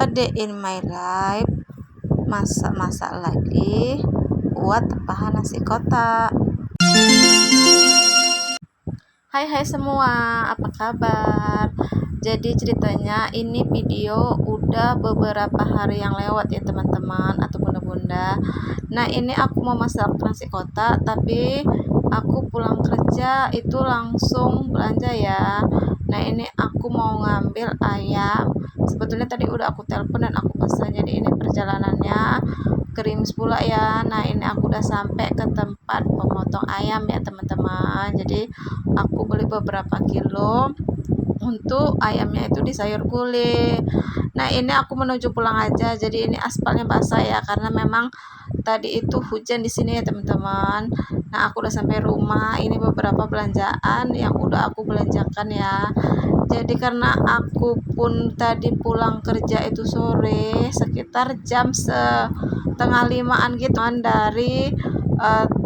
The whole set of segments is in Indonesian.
A day in my life, masak-masak lagi buat tempahan nasi kotak. Hai semua, apa kabar? Jadi ceritanya ini video udah beberapa hari yang lewat ya teman-teman atau bunda-bunda. Nah ini aku mau masak nasi kotak, tapi aku pulang kerja itu langsung belanja ya. Nah ini aku mau ngambil ayam. Sebetulnya tadi udah aku telepon dan aku pesan, jadi ini perjalanannya Krimis pula ya. Nah ini aku udah sampai ke tempat pemotong ayam ya teman-teman. Jadi aku beli beberapa kilo untuk ayamnya itu di sayur gulai. Nah ini aku menuju pulang aja, jadi ini aspalnya basah ya karena memang tadi itu hujan di sini ya teman-teman. Nah aku udah sampai rumah, ini beberapa belanjaan yang udah aku belanjakan ya. Jadi karena aku pun tadi pulang kerja itu sore sekitar jam setengah limaan gitu kan dari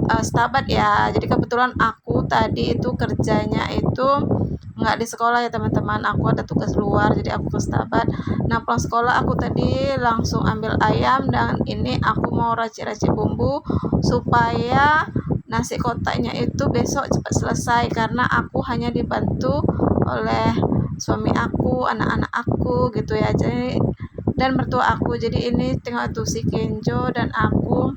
Stabat ya. Jadi kebetulan aku tadi itu kerjanya itu nggak di sekolah ya teman-teman, aku ada tugas luar jadi aku ke Stabat. Nah pulang sekolah aku tadi langsung ambil ayam dan ini aku mau racik-racik bumbu supaya nasi kotaknya itu besok cepat selesai karena aku hanya dibantu oleh suami aku, anak-anak aku gitu ya, jadi dan mertua aku. Jadi ini tengok tuh si Kenjo dan aku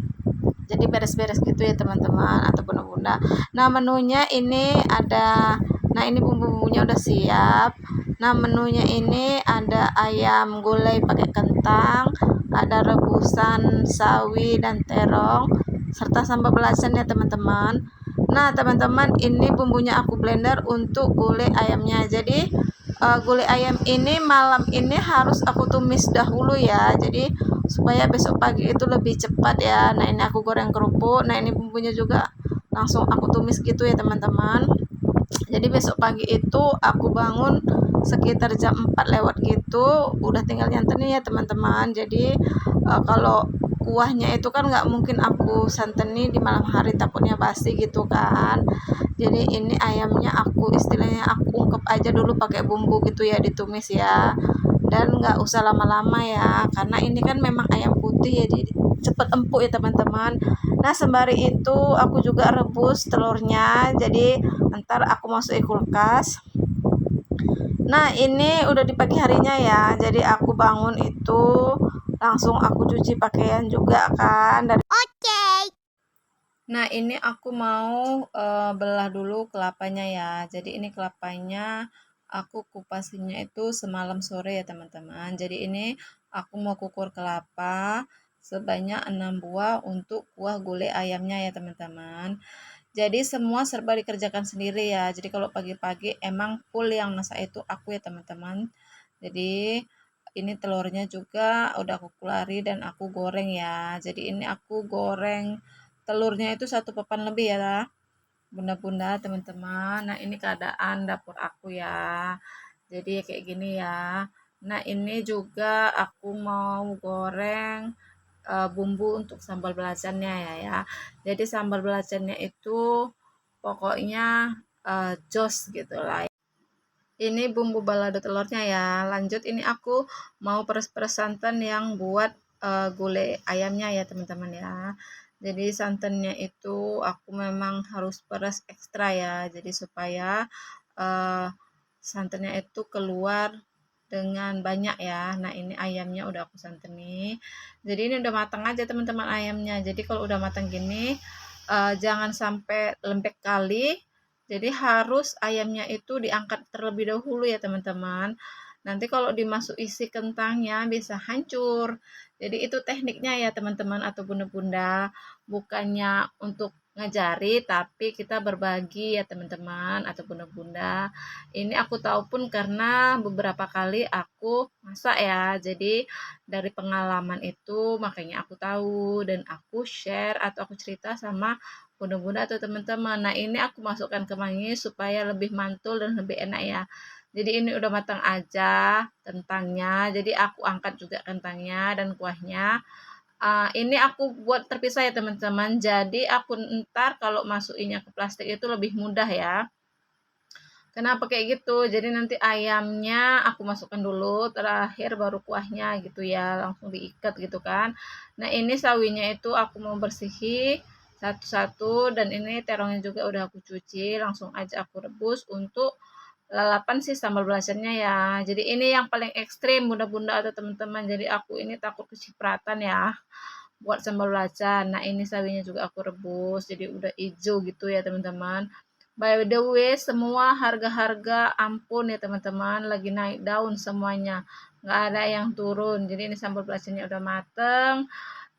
jadi beres-beres gitu ya teman-teman atau bunda-bunda. Nah menunya ini ada, nah ini bumbu-bumbunya udah siap. Nah menunya ini ada ayam gulai pakai kentang, ada rebusan sawi dan terong, serta sambal belacan ya teman-teman. Nah teman-teman ini bumbunya aku blender untuk gulai ayamnya. Jadi gulai ayam ini malam ini harus aku tumis dahulu ya, jadi supaya besok pagi itu lebih cepat ya. Nah ini aku goreng kerupuk, nah ini bumbunya juga langsung aku tumis gitu ya teman-teman. Jadi besok pagi itu aku bangun sekitar jam 4 lewat gitu, udah tinggal nyantenin ya teman-teman. Jadi kalau kuahnya itu kan nggak mungkin aku santeni di malam hari, takutnya basi gitu kan. Jadi ini ayamnya aku istilahnya aku ungkep aja dulu pakai bumbu gitu ya, ditumis ya, dan nggak usah lama-lama ya karena ini kan memang ayam putih ya, jadi cepet empuk ya teman-teman. Nah sembari itu aku juga rebus telurnya, jadi ntar aku masukin kulkas. Nah ini udah di pagi harinya ya, jadi aku bangun itu langsung aku cuci pakaian juga kan dari. Nah ini aku mau belah dulu kelapanya ya. Jadi ini kelapanya aku kupasinnya itu semalam sore ya teman-teman. Jadi ini aku mau kukur kelapa sebanyak 6 buah untuk kuah gulai ayamnya ya teman-teman. Jadi semua serba dikerjakan sendiri ya. Jadi kalau pagi-pagi emang full yang masak itu aku ya teman-teman. Jadi ini telurnya juga udah aku kulari dan aku goreng ya. Jadi ini aku goreng telurnya itu 1 papan lebih ya bunda-bunda teman-teman. Nah ini keadaan dapur aku ya, jadi kayak gini ya. Nah ini juga aku mau goreng bumbu untuk sambal belacannya ya. Jadi sambal belacannya itu pokoknya jos gitu lah. Ini bumbu balado telurnya ya. Lanjut ini aku mau peres-peres santan yang buat gulai ayamnya ya teman-teman ya. Jadi santannya itu aku memang harus peres ekstra ya. Jadi supaya santannya itu keluar dengan banyak ya. Nah ini ayamnya udah aku santeni. Jadi ini udah matang aja teman-teman ayamnya. Jadi kalau udah matang gini jangan sampai lembek kali. Jadi harus ayamnya itu diangkat terlebih dahulu ya teman-teman. Nanti kalau dimasuk isi kentangnya bisa hancur. Jadi itu tekniknya ya teman-teman atau bunda-bunda. Bukannya untuk ngajari tapi kita berbagi ya teman-teman atau bunda-bunda. Ini aku tahu pun karena beberapa kali aku masak ya. Jadi dari pengalaman itu makanya aku tahu dan aku share atau aku cerita sama bunda-bunda atau teman-teman. Nah ini aku masukkan ke manggis supaya lebih mantul dan lebih enak ya. Jadi ini udah matang aja kentangnya. Jadi aku angkat juga kentangnya dan kuahnya. Ini aku buat terpisah ya teman-teman. Jadi aku ntar kalau masukinnya ke plastik itu lebih mudah ya. Kenapa kayak gitu? Jadi nanti ayamnya aku masukkan dulu, terakhir baru kuahnya gitu ya, langsung diikat gitu kan. Nah, ini sawinya itu aku mau bersihi satu-satu dan ini terongnya juga udah aku cuci, langsung aja aku rebus untuk lalapan sih sambal belacannya ya. Jadi ini yang paling ekstrim bunda-bunda atau teman-teman. Jadi aku ini takut kecipratan ya buat sambal belacan. Nah, ini sawinya juga aku rebus jadi udah hijau gitu ya teman-teman. By the way, semua harga-harga ampun ya teman-teman, lagi naik daun semuanya. Nggak ada yang turun. Jadi ini sambal belacannya udah mateng,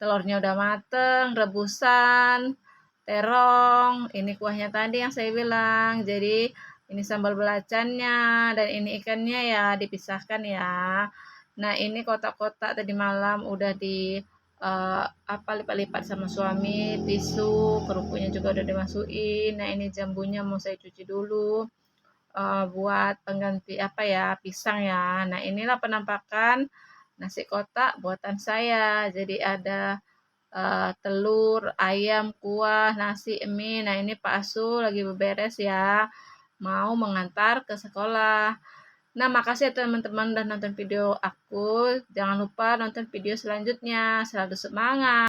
telurnya udah mateng, rebusan, terong, ini kuahnya tadi yang saya bilang. Jadi ini sambal belacannya dan ini ikannya ya dipisahkan ya. Nah, ini kotak-kotak tadi malam udah di apa lipat-lipat sama suami, tisu, kerupuknya juga udah dimasukin. Nah, ini jambunya mau saya cuci dulu buat pengganti apa ya, pisang ya. Nah, inilah penampakan nasi kotak buatan saya. Jadi ada telur, ayam, kuah, nasi, mie. Nah, ini Pak Asu lagi beberes ya, mau mengantar ke sekolah. Nah, makasih ya teman-teman udah nonton video aku. Jangan lupa nonton video selanjutnya. Selalu semangat.